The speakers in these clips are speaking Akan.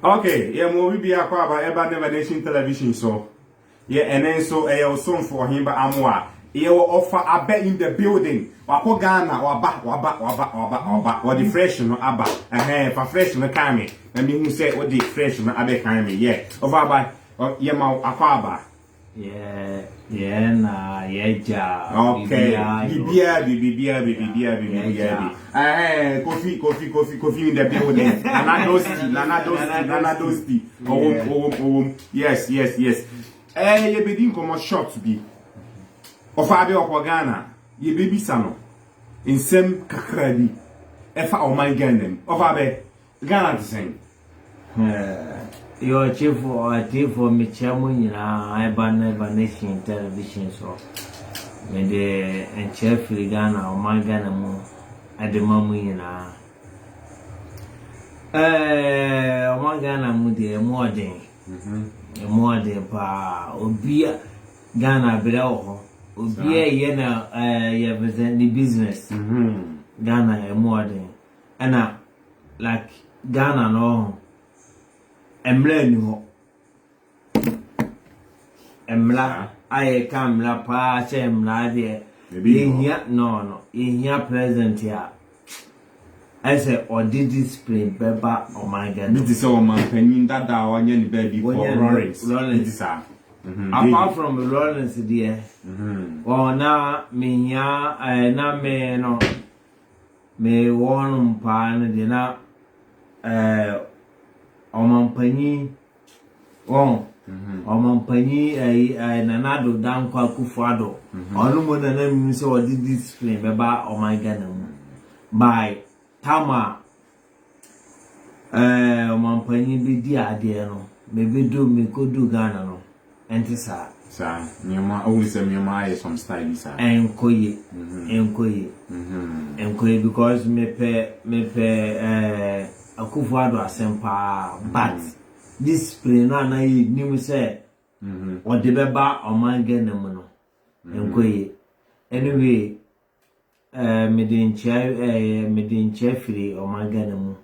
Okay, yeah, mo bi akwa aba eba Never Nation Television so. Yeah, and then so eh so for him ba amwa. Yeah, offer abe in the building. Wako Ghana waba. What the fresh no aba. For fresh no kame. And me who say what the fresh no abe kame. Yeah. Over by yeah ma akwa aba. Yeah, na ja. Okay. Bibia. Coffee in the building. Nana dosti. Oh. Yes. Ye bedin komo short be. Ofa abe okwa Ghana. Ye baby sano. Insem kakra bi. Efa o man Ghana. Ofa abe Ghana the Your chief for me chairman I Never Nation Television so. Me de and chef Ghana or man Ghana mo at the moment man Ghana mo de more than pa obia Ghana below obia yena represent the business Ghana more than and like Ghana no emla ni ho emla aye kamla pa che emla de yehia no yehia present ya I say or did display beba oh my god this is all man penin dada onye ni baby for Lawrence this apart from Lawrence there well na me ya na me no me won pa na de na Omanpanyi nanado dankwa kufuado onumo na mi se odi discipline beba o my Ghana mu by tama omanpanyi bi di ade no me bedo me kodu Ghana no enti sa nyama always say nyama is some style sa enkoye because me pe Akufuado asempa but discipline na nim say o de beba o man Ghana mu no enkoye anyway me de nche firi o man Ghana mu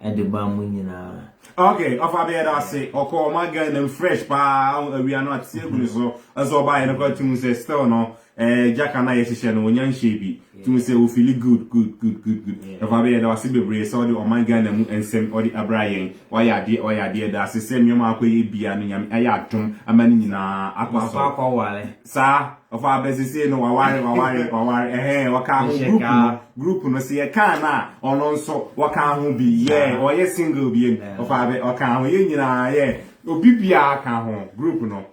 e de ba mu nyina okay ofa be da say oko o man Ghana fresh pa we are not able so as o buy no go to say still no Jaka na yeshe no onyan shebi to say we feel good if I be da wase bebre so the oman Ghana mu ensem or the abrayen why ade da se sem yoma akoye bia no nyam aya atom amani nyina akwa wale sa of our business say no waware waka group no say ka na ono nso waka ho bi or ye single bi of our waka ho ye nyina ye obi bia ka ho group no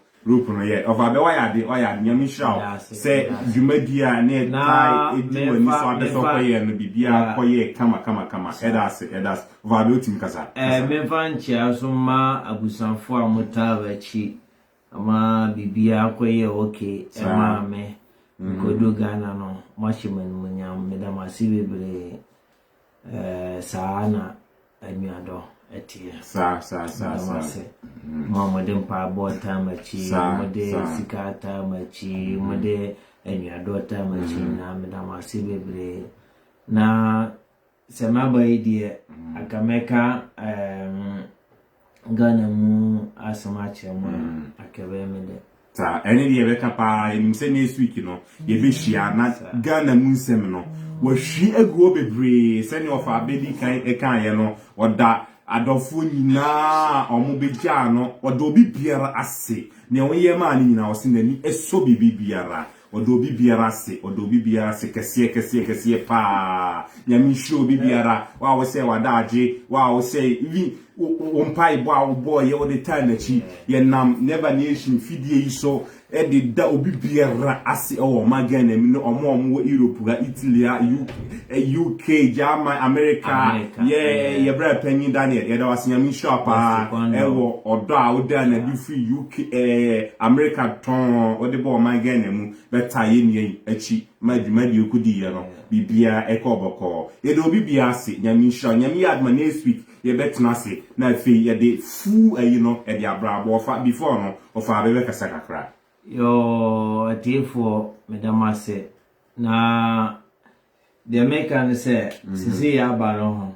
yeah of abe why nyami shaw say dwumadia na edi wani so abe so koye no bibia koye kama edas of abe otim kasa me vanchi asoma abusanfo amutawa chi ama bibia koye okay ema me kodo Ghana no mashiman munyam me da masibebre saana anyado etie sa mama dem pa bota machi mode sikata machi mode enyado ta machi na me da masibebre na sema baidie akameka Ghana mu asamache mu akabe me de ta eni de beka pa enim se next week no ye be hia na Ghana mu nsem no wa hwi aguo bebre se ne ofa abedi kan ye no oda adofo nyina omubegya no oda obi biara ase ne woye ma ni nyina osi nani eso bibiara oda obi biara se kese pa nyami show bibiara wa wo se wadaje wa wo se wi umpai boy all the time achi ye nam Never Nation fidie iso e de da obi biara ase o Ghana mi no omo Europe ga Italy UK Germany America ye bra panyin Daniel ye da wasenya shop e wo odo a wo da na bi free UK America ton o de bo Ghana mu beta ye ni achi madi okudi ye no bibia e ko boko ye de obi bia ase nyami sha nyami adma next week ye betna se na fe ye de fu ayi no e de abrabo ofa before no ofa abebe kasa kakra yo atifo medamase na the American say sisi ya ba no ho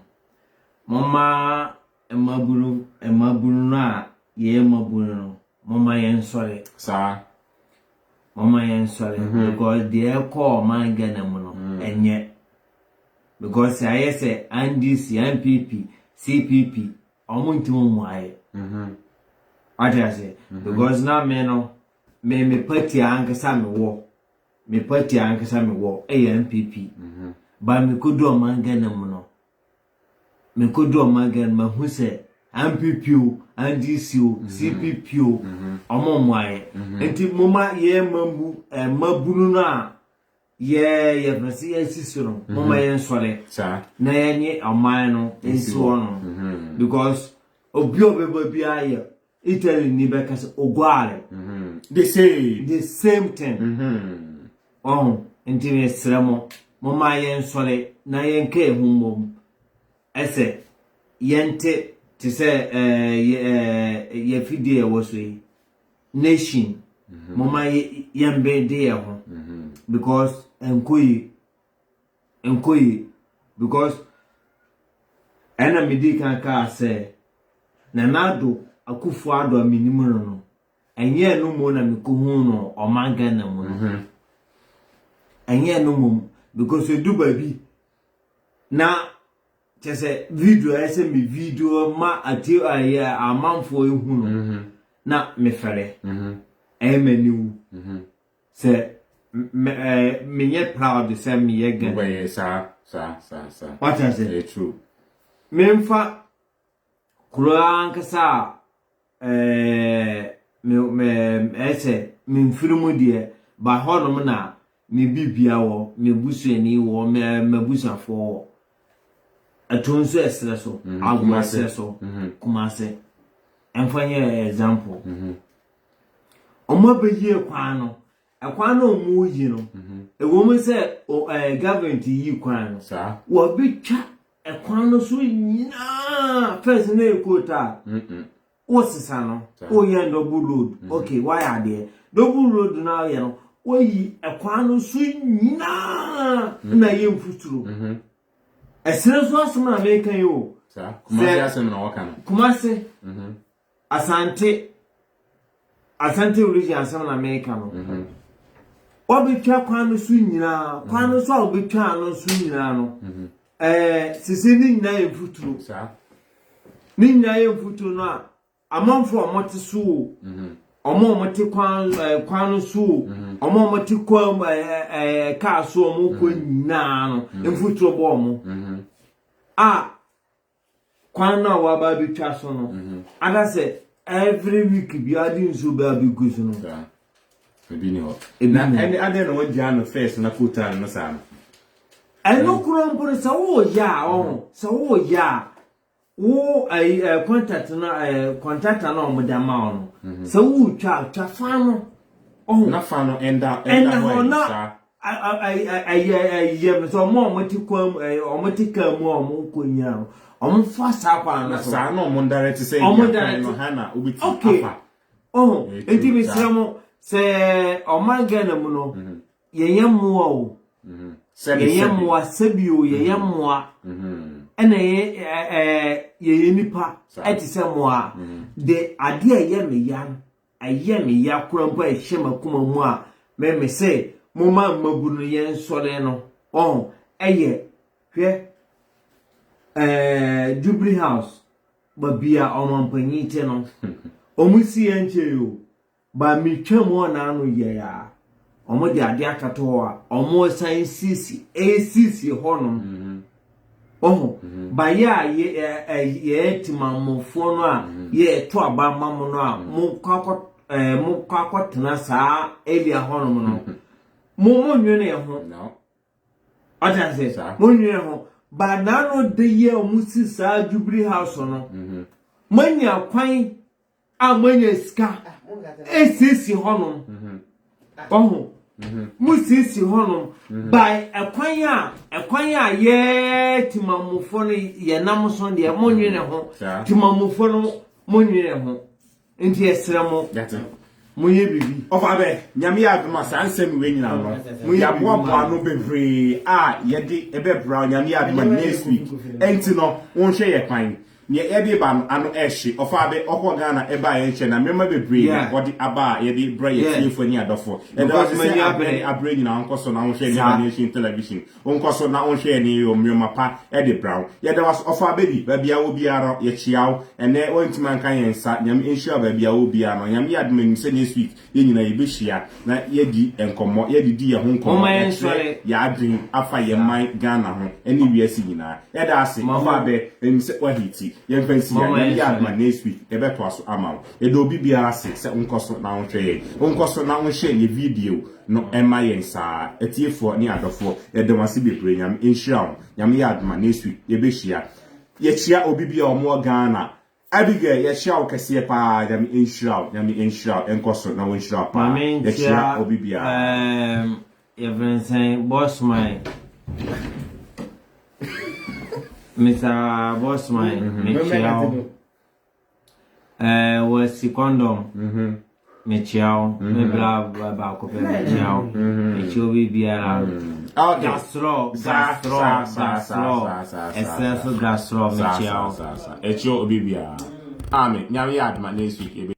mama emabunu na ye emabunu no mama yen sori sa mama yen sorry because they call man Ghana no enye because I say NDC NPP CPP omuntu mu aye what I say because now me party ankasa me wo NPP but me could do man Ghana no me could do man Ghana who say MPP NDC CPP omo aye enti mama ye mabunu na ye presi esisoro mama ye nsore na yenye aman no ensiwo no because obi obeba bi aye Italy ni beka se ogware the same thing enti me sremo mama ye nsore na yenke ehumom ese yente to say ye fidie was we nation mama yembe de ho because enkoyi because enemy di kan ka say na nado akufu ado aminimu no enye no mo na mikohu no omanga na mu enye no mo because edu baby na chese video ese mi video ma ati amanfo ehu no na me fere emaniu se me ye proud se me ye gan we sa what I say it's true memfa kuran kasa me ese me mfirimu de ba honom na me bibia wo me busuani wo me busafo atonso esreso agumase so kumase enfanye example omabeye kwano ekwano omu yi no ewomu se government yi kwano wo bitwa ekwano so nyina first na ekota wo sisa no wo ye double load okay why are there double load na ye no wo yi ekwano so nyina na ye mfuturo esere so asema na mekan yo kumase asem na waka no kumase asante origin asema na mekan no obetwa kwano so nyina kwano so obetwa no so nyina no sisi ni nyina ye mfuturo ni nyina ye mfuturo no a amanfo omote so omote kwano so omote kwa ka so omoko nyina no mfuturo bo omo kwano wa ba betwa so no ada say every week bi adin so ba bi gusu no ebi ni ho na any other no wajia no first na kuta no sa no kurompore sa wo ya sa wo ya wo contact na omdama no sa wo twa fa no na fa no enda na yem so mo ti kwam ti ka mu konya fa sa kwa no sa no mo direct say no hana obiti afa enti bi semo se omanga mu no yeyamwa o yeyamwa sabio yeyamwa ena ye nipa eti se moa de ade ayeme ya kurampo ehema kuma mu a me se mo ma mabunu yen sore no eye hwe Jubilee House babia omampanyi te no omusi enche yo ba mi twam na anu ye ya omo de ade akato a omo san sisi honom ba ya ye timamofo no a ye to aba mammo no a mo kwakotena saa elia honom no mo nwene ye ho no ata se mo nwene ho ba na no de ye omusi saa Jubilee House no manya kwan amanya ska esisi honom musisi honom by ekwan a ye timamufo no ye nam so de mo nwene ho timamufo no mo nwene ho enti esremo mo ye bibi ofa be nyame ya aduma sa ansem we nyina no mo ya boa no bebre ye de ebe bra nyame ya aduma next week enti no won hwe ye kwan ne ebe ba no ano ehye ofa be okọ Ghana eba ye nche na mema bebre odi aba ye de bra ye tiefo ni adofo e da se abre ni na onkoso na onhwe ni nation television onkoso na onhwe ni yo mmema pa e de brown ye da was ofa be di ba bia wo biara ye chiaw ene wontima nkan ye nsa nyam enhia ba bia wo bia no nyam ya de manim se next week ye nyina ye behia na ye di enkomo ye di ye ho nkomo ya adwen afa ye man Ghana ho ene wiase nyina ye da ase ofa be se wahiti ye fancy ya ma next week e beto aso ama e do bibia se onkoso na onhwe onkoso na onhwe ye video no ema yensa etiefo ni adofo e de wase bebre nyam enhia nyam ya adma next week ye behia ye chia obibia omo Ghana Abigail ye chia okese pa nyam enhia enkoso na onhia pa ye chia obibia even say boss my Mr. Bossman, Michiao, was the condom, Michiao, Mebla, Bacope, Michiao, Michio Biara, Gastro, Essential Gastro, Michiao, Echo Bibia. Amen. Now we had my next week.